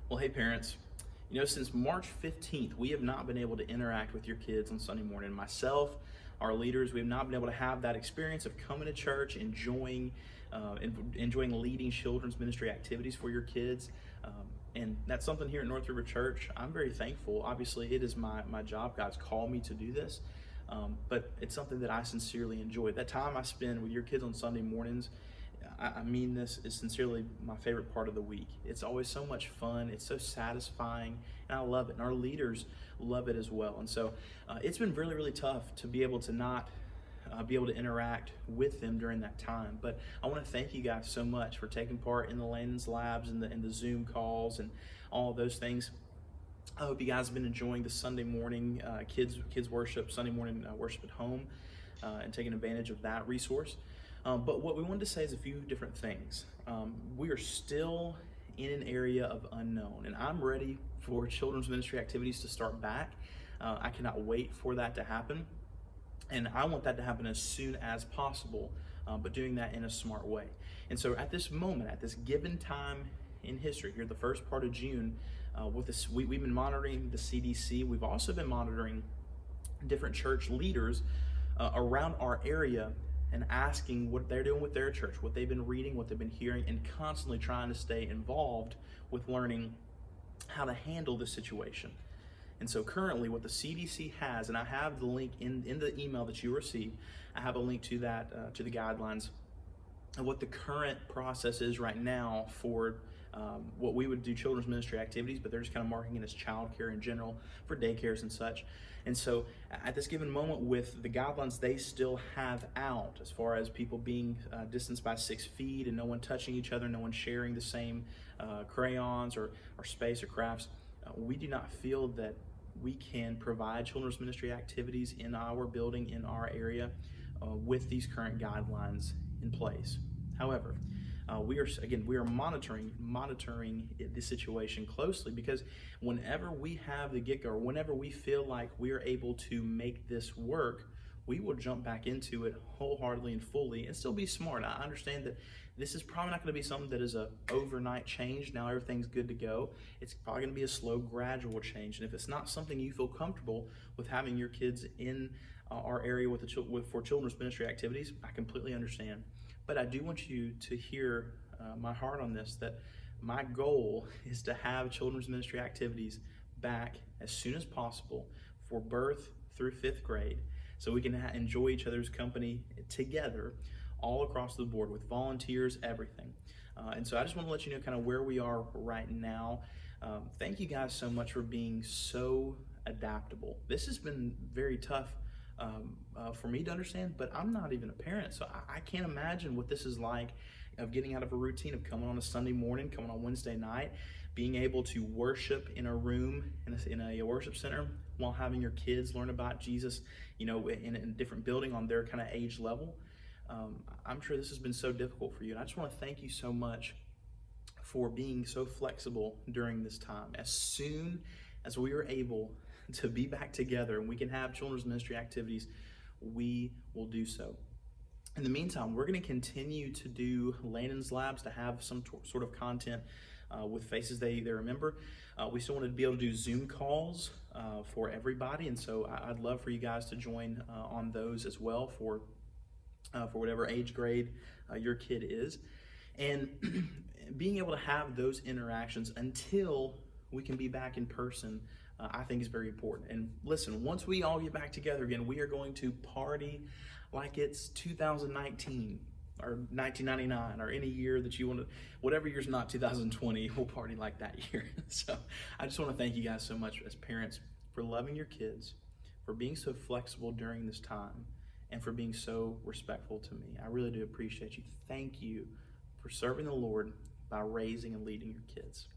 Well, hey parents, since March 15th, we have not been able to interact with your kids on Sunday morning. Myself, our leaders, we have not been able to have that experience of coming to church, enjoying leading children's ministry activities for your kids. And that's something here at North River Church. I'm very thankful. Obviously, it is my job. God's called me to do this. But it's something that I sincerely enjoy. That time I spend with your kids on Sunday mornings, I mean this, is sincerely my favorite part of the week. It's always so much fun. It's so satisfying, and I love it. And our leaders love it as well. And so it's been really, really tough to be able to not be able to interact with them during that time. But I want to thank you guys so much for taking part in the Landon's Labs and the Zoom calls and all of those things. I hope you guys have been enjoying the Sunday morning kids worship, Sunday morning worship at home, and taking advantage of that resource. But what we wanted to say is a few different things. We are still in an area of unknown, and I'm ready for children's ministry activities to start back. I cannot wait for that to happen, and I want that to happen as soon as possible, but doing that in a smart way. And so at this moment, at this given time in history, here the first part of June, with this, we've been monitoring the CDC. We've also been monitoring different church leaders around our area and asking what they're doing with their church, what they've been reading, what they've been hearing, and constantly trying to stay involved with learning how to handle the situation. And so currently what the CDC has, and I have the link in the email that you received, I have a link to that, to the guidelines, and what the current process is right now for what we would do children's ministry activities, but they're just kind of marking it as childcare in general for daycares and such. And so at this given moment, with the guidelines they still have out, as far as people being distanced by 6 feet and no one touching each other, no one sharing the same crayons or space or crafts, we do not feel that we can provide children's ministry activities in our building, in our area, with these current guidelines in place. However, we are monitoring the situation closely, because whenever we have the get-go, or whenever we feel like we are able to make this work, we will jump back into it wholeheartedly and fully and still be smart. I understand that this is probably not going to be something that is a overnight change. Now everything's good to go. It's probably going to be a slow, gradual change. And if it's not something you feel comfortable with having your kids in our area for children's ministry activities, I completely understand. But I do want you to hear my heart on this, that my goal is to have children's ministry activities back as soon as possible for birth through 5th grade, so we can enjoy each other's company together all across the board with volunteers, everything. And so I just want to let you know kind of where we are right now. Thank you guys so much for being so adaptable. This has been very tough for me to understand, but I'm not even a parent, so I can't imagine what this is like, of getting out of a routine of coming on a Sunday morning, coming on Wednesday night, being able to worship in a room, in a worship center, while having your kids learn about Jesus, in a different building on their kind of age level. I'm sure this has been so difficult for you, and I just want to thank you so much for being so flexible during this time. As soon as we are able to be back together and we can have children's ministry activities, we will do so. In the meantime, we're going to continue to do Landon's Labs, to have some sort of content with faces they remember. We still want to be able to do Zoom calls for everybody, and so I'd love for you guys to join on those as well for whatever age grade your kid is. And being able to have those interactions until we can be back in person, I think is very important. And listen, once we all get back together again, we are going to party like it's 2019 or 1999 or any year that you want to, whatever year's not 2020, we'll party like that year. So I just want to thank you guys so much as parents for loving your kids, for being so flexible during this time, and for being so respectful to me. I really do appreciate you. Thank you for serving the Lord by raising and leading your kids.